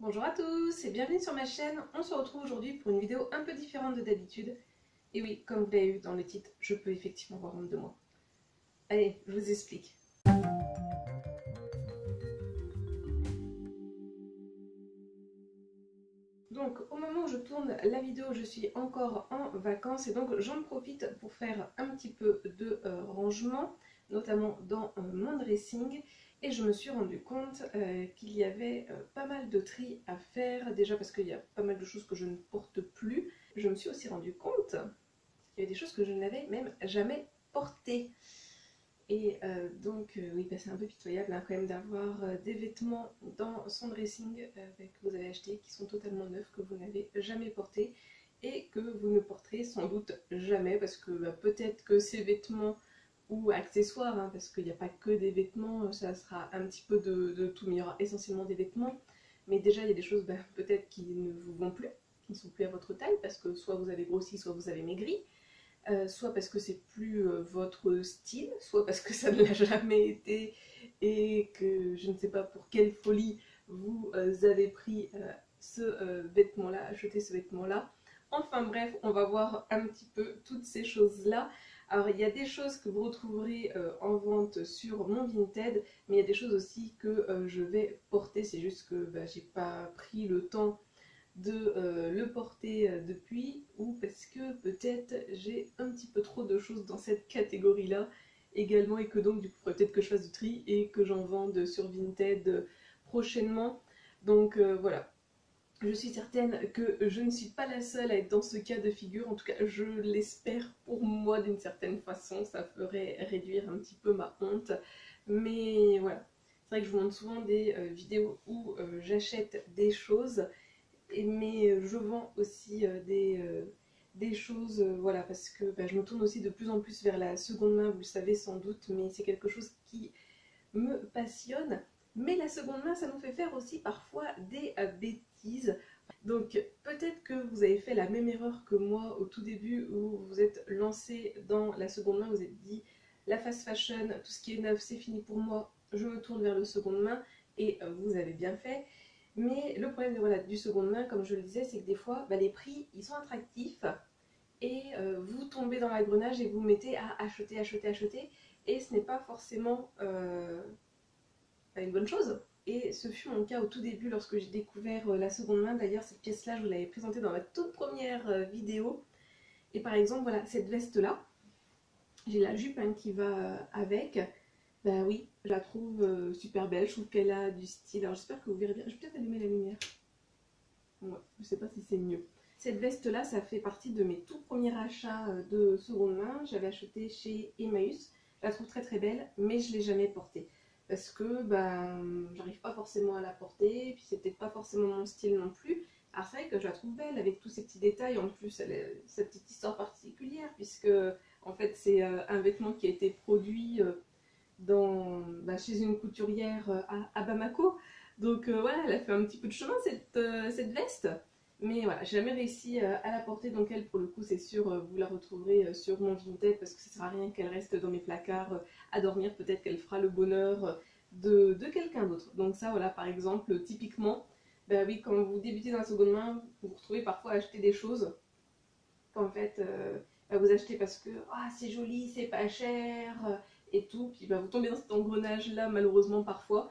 Bonjour à tous et bienvenue sur ma chaîne. On se retrouve aujourd'hui pour une vidéo un peu différente de d'habitude. Et oui, comme vous l'avez vu dans le titre, je peux effectivement avoir honte de moi. Allez, je vous explique. Donc au moment où je tourne la vidéo, je suis encore en vacances et donc j'en profite pour faire un petit peu de rangement, notamment dans mon dressing. Et je me suis rendu compte qu'il y avait pas mal de tri à faire, déjà parce qu'il y a pas mal de choses que je ne porte plus. Je me suis aussi rendu compte qu'il y avait des choses que je n'avais même jamais portées. Et oui, bah, c'est un peu pitoyable hein, quand même d'avoir des vêtements dans son dressing que vous avez achetés qui sont totalement neufs, que vous n'avez jamais portés et que vous ne porterez sans doute jamais parce que bah, peut-être que ces vêtements ou accessoires, hein, parce qu'il n'y a pas que des vêtements, ça sera un petit peu de tout, mais il y aura essentiellement des vêtements. Mais déjà, il y a des choses bah, peut-être qui ne vous vont plus, qui ne sont plus à votre taille, parce que soit vous avez grossi, soit vous avez maigri. Soit parce que c'est plus votre style, soit parce que ça ne l'a jamais été et que je ne sais pas pour quelle folie vous avez pris ce vêtement-là, acheté ce vêtement-là. Enfin bref, on va voir un petit peu toutes ces choses-là. Alors il y a des choses que vous retrouverez en vente sur mon Vinted, mais il y a des choses aussi que je vais porter, c'est juste que bah, j'ai pas pris le temps de le porter depuis, ou parce que peut-être j'ai un petit peu trop de choses dans cette catégorie là également, et que donc du coup peut-être que je fasse du tri et que j'en vende sur Vinted prochainement. Donc voilà, je suis certaine que je ne suis pas la seule à être dans ce cas de figure, en tout cas je l'espère pour moi d'une certaine façon, ça ferait réduire un petit peu ma honte. Mais voilà, c'est vrai que je vous montre souvent des vidéos où j'achète des choses mais je vends aussi des choses, voilà, parce que bah, je me tourne aussi de plus en plus vers la seconde main, vous le savez sans doute, mais c'est quelque chose qui me passionne. Mais la seconde main, ça nous fait faire aussi parfois des bêtises. Donc peut-être que vous avez fait la même erreur que moi au tout début, où vous êtes lancé dans la seconde main, vous êtes dit la fast fashion, tout ce qui est neuf, c'est fini pour moi, je me tourne vers le seconde main, et vous avez bien fait. Mais le problème voilà, du seconde main, comme je le disais, c'est que des fois, bah, les prix, ils sont attractifs et vous tombez dans l'engrenage et vous mettez à acheter, acheter, acheter. Et ce n'est pas forcément une bonne chose. Et ce fut mon cas au tout début lorsque j'ai découvert la seconde main. D'ailleurs, cette pièce-là, je vous l'avais présentée dans ma toute première vidéo. Et par exemple, voilà, cette veste-là, j'ai la jupe hein, qui va avec. Bah oui, je la trouve super belle, je trouve qu'elle a du style. Alors j'espère que vous verrez bien, je vais peut-être allumer la lumière. Ouais, je sais pas si c'est mieux. Cette veste-là, ça fait partie de mes tout premiers achats de seconde main. J'avais acheté chez Emmaüs. Je la trouve très très belle, mais je ne l'ai jamais portée. Parce que ben, j'arrive pas forcément à la porter, et puis c'est peut-être pas forcément mon style non plus. Alors c'est vrai que je la trouve belle avec tous ces petits détails. En plus, elle a cette petite histoire particulière, puisque en fait c'est un vêtement qui a été produit chez une couturière à Bamako. Donc voilà, elle a fait un petit peu de chemin cette veste. Mais voilà, j'ai jamais réussi à la porter. Donc elle, pour le coup, c'est sûr, vous la retrouverez sur mon Vinted parce que ça sert à rien qu'elle reste dans mes placards à dormir. Peut-être qu'elle fera le bonheur de quelqu'un d'autre. Donc ça, voilà, par exemple, typiquement, ben oui, quand vous débutez dans la seconde main, vous vous retrouvez parfois à acheter des choses qu'en fait, vous achetez parce que ah, c'est joli, c'est pas cher et tout. Puis vous tombez dans cet engrenage-là, malheureusement, parfois.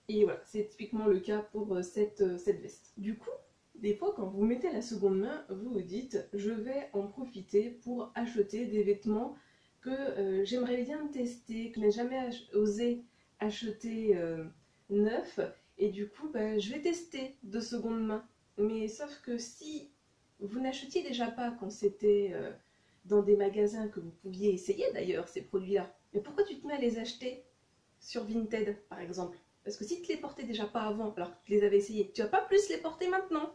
Et voilà, c'est typiquement le cas pour cette veste. Du coup, des fois, quand vous mettez la seconde main, vous vous dites, je vais en profiter pour acheter des vêtements que j'aimerais bien tester, que je n'ai jamais osé acheter neuf. Et du coup, je vais tester de seconde main. Mais sauf que si vous n'achetiez déjà pas quand c'était dans des magasins que vous pouviez essayer d'ailleurs ces produits-là, mais pourquoi tu te mets à les acheter sur Vinted par exemple? Parce que si tu ne les portais déjà pas avant, alors que tu les avais essayés, tu vas pas plus les porter maintenant.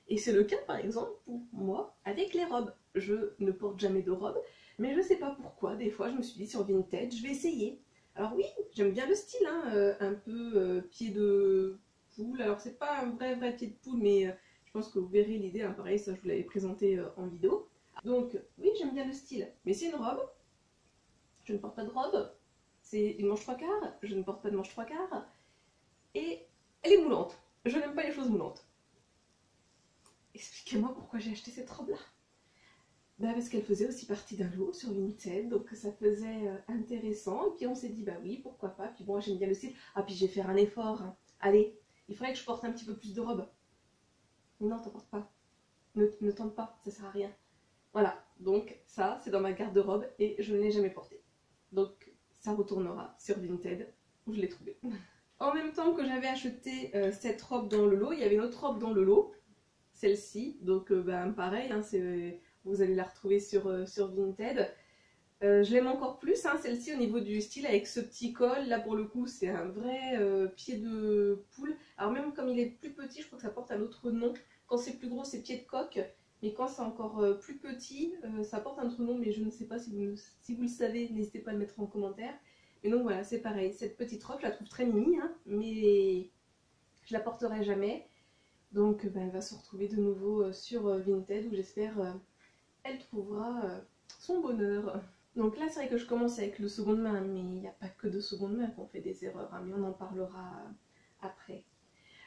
Et c'est le cas par exemple pour moi avec les robes. Je ne porte jamais de robe, mais je ne sais pas pourquoi, des fois je me suis dit sur Vinted, je vais essayer. Alors oui, j'aime bien le style, hein, un peu pied de poule. Alors c'est pas un vrai pied de poule, mais je pense que vous verrez l'idée, hein, pareil, ça je vous l'avais présenté en vidéo. Donc oui, j'aime bien le style, mais c'est une robe, je ne porte pas de robe, c'est une manche trois quarts, je ne porte pas de manche trois quarts, et elle est moulante. je n'aime pas les choses moulantes. Expliquez-moi pourquoi j'ai acheté cette robe-là. Bah parce qu'elle faisait aussi partie d'un lot sur Vinted, donc ça faisait intéressant. Et puis on s'est dit, bah oui, pourquoi pas. Puis bon, j'aime bien le style. Ah, puis je vais faire un effort. Hein. Allez, il faudrait que je porte un petit peu plus de robe. Mais non, t'en portes pas. Ne tente pas, ça sert à rien. Voilà, donc ça, c'est dans ma garde-robe et je ne l'ai jamais porté. Donc ça retournera sur Vinted, où je l'ai trouvé. En même temps que j'avais acheté cette robe dans le lot, il y avait une autre robe dans le lot, celle-ci. Donc ben, pareil, hein, vous allez la retrouver sur Vinted. Je l'aime encore plus, hein, celle-ci au niveau du style avec ce petit col. Là pour le coup c'est un vrai pied de poule. Alors même comme il est plus petit, je crois que ça porte un autre nom. Quand c'est plus gros c'est pied de coq. Mais quand c'est encore plus petit, ça porte un autre nom. Mais je ne sais pas si vous le savez, n'hésitez pas à le mettre en commentaire. Et donc voilà, c'est pareil. Cette petite robe, je la trouve très mimi, hein, mais je la porterai jamais. Donc ben, elle va se retrouver de nouveau sur Vinted où j'espère elle trouvera son bonheur. Donc là, c'est vrai que je commence avec le seconde main, mais il n'y a pas que de seconde main qu'on fait des erreurs, hein, mais on en parlera après.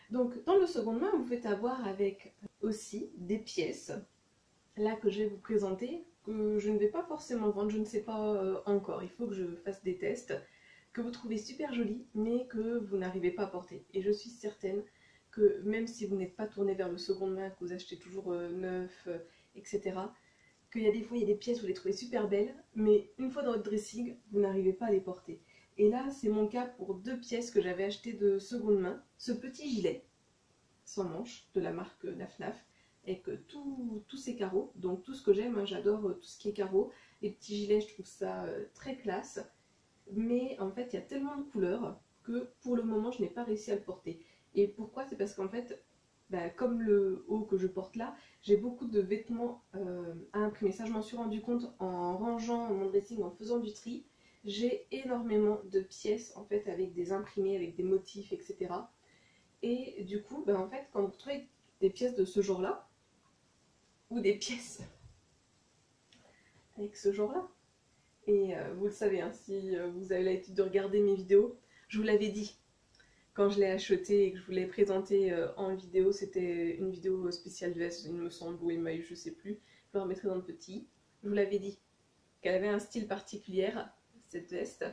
Donc dans le seconde main, vous faites avoir avec aussi des pièces, là que je vais vous présenter, que je ne vais pas forcément vendre, je ne sais pas encore, il faut que je fasse des tests, que vous trouvez super jolies, mais que vous n'arrivez pas à porter. Et je suis certaine que même si vous n'êtes pas tourné vers le seconde main, que vous achetez toujours neuf, etc., qu'il y a des fois, il y a des pièces où vous les trouvez super belles, mais une fois dans votre dressing, vous n'arrivez pas à les porter. Et là, c'est mon cas pour deux pièces que j'avais achetées de seconde main. Ce petit gilet, sans manches, de la marque Naf, avec tous ces carreaux. Donc tout ce que j'aime, hein, j'adore tout ce qui est carreaux. Les petits gilets, je trouve ça très classe. Mais en fait, il y a tellement de couleurs que pour le moment, je n'ai pas réussi à le porter. Et pourquoi? C'est parce qu'en fait, bah, comme le haut que je porte là, j'ai beaucoup de vêtements à imprimer. Ça, je m'en suis rendu compte en rangeant mon dressing, en faisant du tri. J'ai énormément de pièces en fait avec des imprimés, avec des motifs, etc. Et du coup, bah, en fait, quand vous trouvez des pièces de ce genre-là, ou des pièces avec ce genre-là, et vous le savez, hein, si vous avez l'habitude de regarder mes vidéos, je vous l'avais dit. Quand je l'ai acheté et que je vous l'ai présenté en vidéo, c'était une vidéo spéciale veste, il me semble, ou émail, je sais plus. Je le remettrai dans le petit. Je vous l'avais dit qu'elle avait un style particulier, cette veste,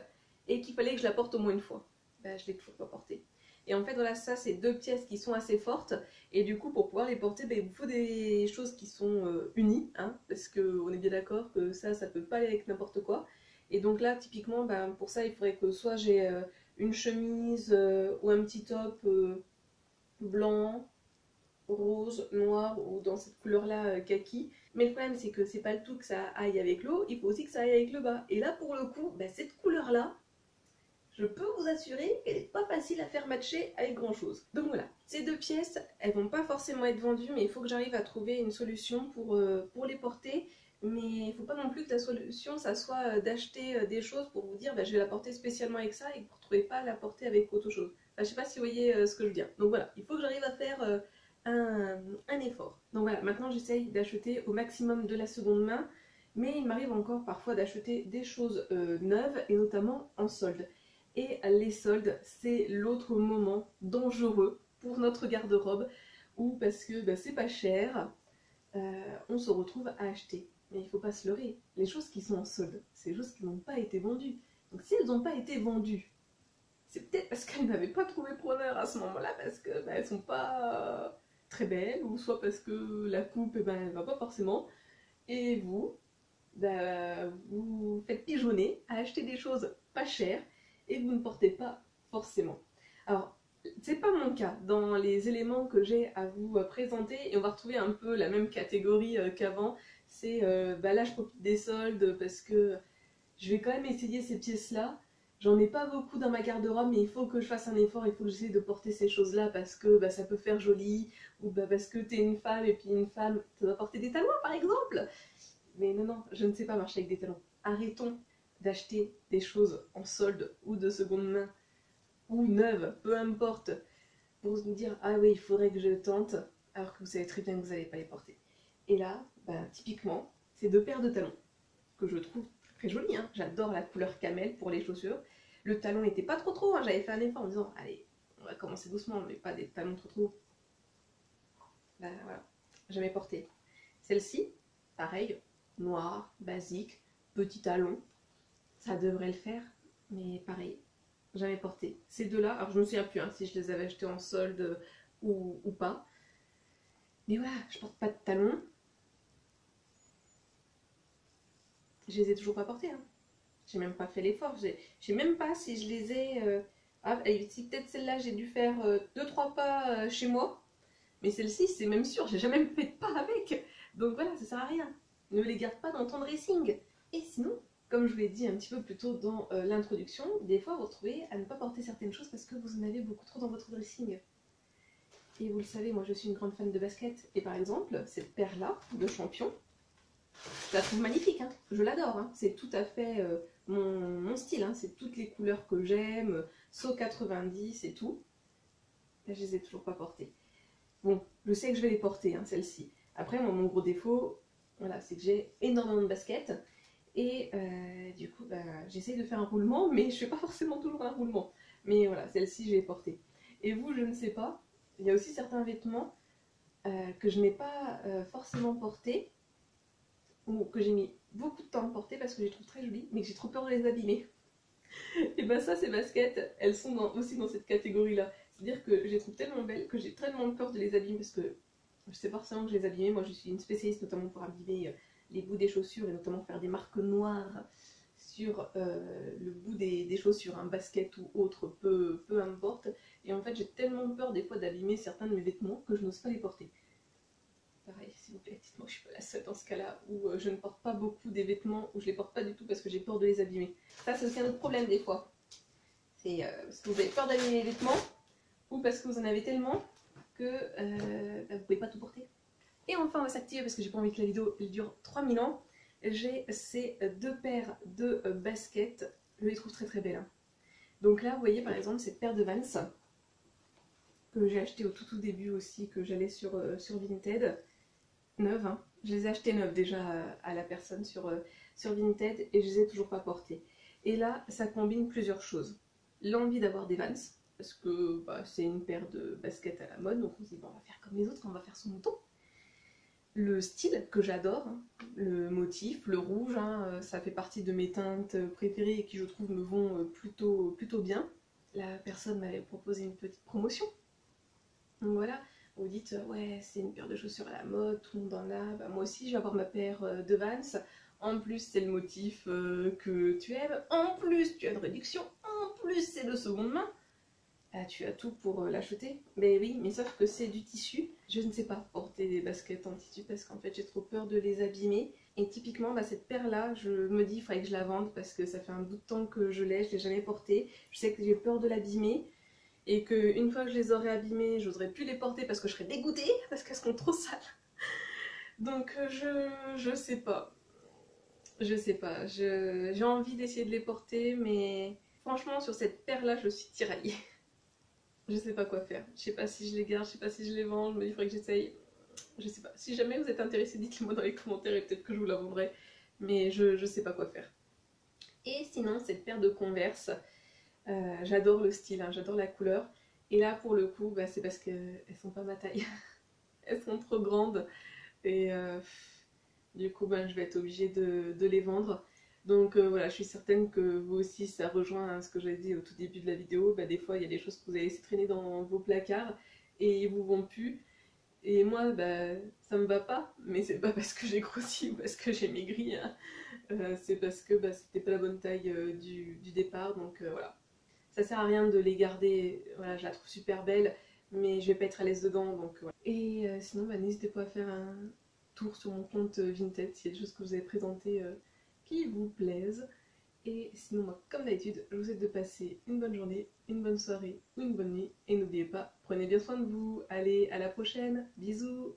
et qu'il fallait que je la porte au moins une fois. Ben, je ne l'ai toujours pas portée. Et en fait, voilà, ça, c'est deux pièces qui sont assez fortes. Et du coup, pour pouvoir les porter, ben, il vous faut des choses qui sont unies, hein, parce qu'on est bien d'accord que ça ne peut pas aller avec n'importe quoi. Et donc là, typiquement, ben, pour ça, il faudrait que soit j'ai une chemise ou un petit top blanc, rose, noir ou dans cette couleur-là kaki. Mais le problème, c'est que c'est pas le tout que ça aille avec le haut, il faut aussi que ça aille avec le bas. Et là, pour le coup, ben, cette couleur-là, je peux vous assurer qu'elle n'est pas facile à faire matcher avec grand chose. Donc voilà, ces deux pièces, elles vont pas forcément être vendues, mais il faut que j'arrive à trouver une solution pour les porter. Mais il ne faut pas non plus que la solution, ça soit d'acheter des choses pour vous dire bah, je vais la porter spécialement avec ça et que vous ne retrouvez pas à la porter avec autre chose. Enfin, je ne sais pas si vous voyez ce que je veux dire. Donc voilà, il faut que j'arrive à faire un effort. Donc voilà, maintenant j'essaye d'acheter au maximum de la seconde main, mais il m'arrive encore parfois d'acheter des choses neuves et notamment en solde. Et les soldes, c'est l'autre moment dangereux pour notre garde-robe, où parce que bah, c'est pas cher, on se retrouve à acheter. Mais il ne faut pas se leurrer, les choses qui sont en solde, c'est des choses qui n'ont pas été vendues. Donc si elles n'ont pas été vendues, c'est peut-être parce qu'elles n'avaient pas trouvé preneur à ce moment-là, parce que bah, elles sont pas très belles, ou soit parce que la coupe, eh ben, elle va pas forcément. Et vous, bah, vous faites pigeonner à acheter des choses pas chères, et vous ne portez pas forcément. Alors, c'est pas mon cas dans les éléments que j'ai à vous présenter, et on va retrouver un peu la même catégorie qu'avant. C'est bah là je profite des soldes parce que je vais quand même essayer ces pièces là. J'en ai pas beaucoup dans ma garde-robe, mais il faut que je fasse un effort, il faut que j'essaie de porter ces choses là parce que bah, ça peut faire joli, ou bah, parce que t'es une femme et puis une femme ça doit porter des talons par exemple. Mais non, non, je ne sais pas marcher avec des talons. Arrêtons d'acheter des choses en solde ou de seconde main ou neuves, peu importe, pour se dire ah oui il faudrait que je tente, alors que vous savez très bien que vous n'allez pas les porter. Et là, bah, typiquement, c'est deux paires de talons que je trouve très jolies, hein. J'adore la couleur camel pour les chaussures. Le talon n'était pas trop, hein. J'avais fait un effort en me disant allez, va commencer doucement, mais pas des talons trop hauts. Ben voilà, jamais porté. Celle-ci, pareil, noir, basique, petit talon, ça devrait le faire, mais pareil, jamais porté. Ces deux-là, alors je me souviens plus si je les avais achetés en solde ou pas. Mais voilà, je porte pas de talons. Je les ai toujours pas portés. Hein. J'ai même pas fait l'effort. Je sais même pas si je les ai... si peut-être celle-là, j'ai dû faire 2-3 pas chez moi. Mais celle-ci, c'est même sûr, j'ai jamais fait de pas avec. Donc voilà, ça sert à rien. Ne les garde pas dans ton dressing. Et sinon, comme je vous l'ai dit un petit peu plus tôt dans l'introduction, des fois vous vous retrouvez à ne pas porter certaines choses parce que vous en avez beaucoup trop dans votre dressing. Et vous le savez, moi je suis une grande fan de basket. Et par exemple, cette paire-là de Champion, je la trouve magnifique, hein. Je l'adore. Hein. C'est tout à fait mon style. Hein. C'est toutes les couleurs que j'aime, saut 90 et tout. Là, je les ai toujours pas portées. Bon, je sais que je vais les porter, hein, celles-ci. Après, mon gros défaut, voilà, c'est que j'ai énormément de baskets. Et du coup, j'essaye de faire un roulement, mais je fais pas forcément toujours un roulement. Mais voilà, celle-ci, je vais les porter. Et vous, je ne sais pas. Il y a aussi certains vêtements que je n'ai pas forcément portés, ou que j'ai mis beaucoup de temps à porter parce que je les trouve très jolies, mais que j'ai trop peur de les abîmer. Et ben ça, ces baskets, elles sont aussi dans cette catégorie-là. C'est-à-dire que je les trouve tellement belles que j'ai tellement peur de les abîmer parce que je sais forcément que je les abîmer. Moi, je suis une spécialiste notamment pour abîmer les bouts des chaussures et notamment faire des marques noires sur le bout des chaussures, un basket ou autre, peu importe. Et en fait, j'ai tellement peur des fois d'abîmer certains de mes vêtements que je n'ose pas les porter. Pareil, s'il vous plaît, dites-moi que je suis pas la seule dans ce cas-là où je ne porte pas beaucoup des vêtements, ou je les porte pas du tout parce que j'ai peur de les abîmer. Ça, c'est aussi un autre problème des fois. C'est parce que vous avez peur d'abîmer les vêtements ou parce que vous en avez tellement que vous pouvez pas tout porter. Et enfin, on va s'activer parce que j'ai pas envie que la vidéo elle dure 3000 ans. J'ai ces deux paires de baskets. Je les trouve très très belles. Hein. Donc là, vous voyez par exemple cette paire de Vans que j'ai acheté au tout début aussi, que j'allais sur Vinted. Neuves, hein. Je les ai achetées neuves déjà à la personne sur Vinted et je les ai toujours pas portées. Et là, ça combine plusieurs choses. L'envie d'avoir des Vans, parce que c'est une paire de baskets à la mode, donc on se dit on va faire comme les autres, on va faire son mouton. Le style que j'adore, hein, le motif, le rouge, hein, ça fait partie de mes teintes préférées et qui je trouve me vont plutôt bien. La personne m'avait proposé une petite promotion. Donc voilà. Vous dites, ouais, c'est une paire de chaussures à la mode, tout le monde en a. Moi aussi, je vais avoir ma paire de Vans. En plus, c'est le motif que tu aimes. En plus, tu as une réduction. En plus, c'est de seconde main. Tu as tout pour l'acheter. Mais oui, mais sauf que c'est du tissu. Je ne sais pas porter des baskets en tissu parce qu'en fait, j'ai trop peur de les abîmer. Et typiquement, cette paire-là, je me dis, il faudrait que je la vende parce que ça fait un bout de temps que je l'ai jamais portée. Je sais que j'ai peur de l'abîmer. Et qu'une fois que je les aurais abîmées, j'oserais plus les porter parce que je serais dégoûtée, parce qu'elles seront trop sales. Donc je sais pas. Je sais pas. J'ai envie d'essayer de les porter, mais franchement, sur cette paire-là, je suis tiraillée. Je sais pas quoi faire. Je sais pas si je les garde, je sais pas si je les vends, je me dis, il faudrait que j'essaye. Je sais pas. Si jamais vous êtes intéressés, dites-le moi dans les commentaires et peut-être que je vous la vendrai. Mais je sais pas quoi faire. Et sinon, cette paire de Converse... j'adore le style, hein, j'adore la couleur. Et là, pour le coup, c'est parce qu'elles sont pas ma taille. Elles sont trop grandes. Et du coup, je vais être obligée de les vendre. Donc voilà, je suis certaine que vous aussi, ça rejoint ce que j'avais dit au tout début de la vidéo. Des fois, il y a des choses que vous avez laissé traîner dans vos placards et ils vous vont plus. Et moi, ça me va pas. Mais c'est pas parce que j'ai grossi ou parce que j'ai maigri. Hein. C'est parce que c'était pas la bonne taille du départ. Donc voilà. Ça sert à rien de les garder, voilà, je la trouve super belle, mais je vais pas être à l'aise dedans, donc voilà. Et sinon, n'hésitez pas à faire un tour sur mon compte Vinted s'il y a des choses que vous avez présentées qui vous plaisent. Et sinon, moi, comme d'habitude, je vous souhaite de passer une bonne journée, une bonne soirée ou une bonne nuit. Et n'oubliez pas, prenez bien soin de vous. Allez, à la prochaine, bisous!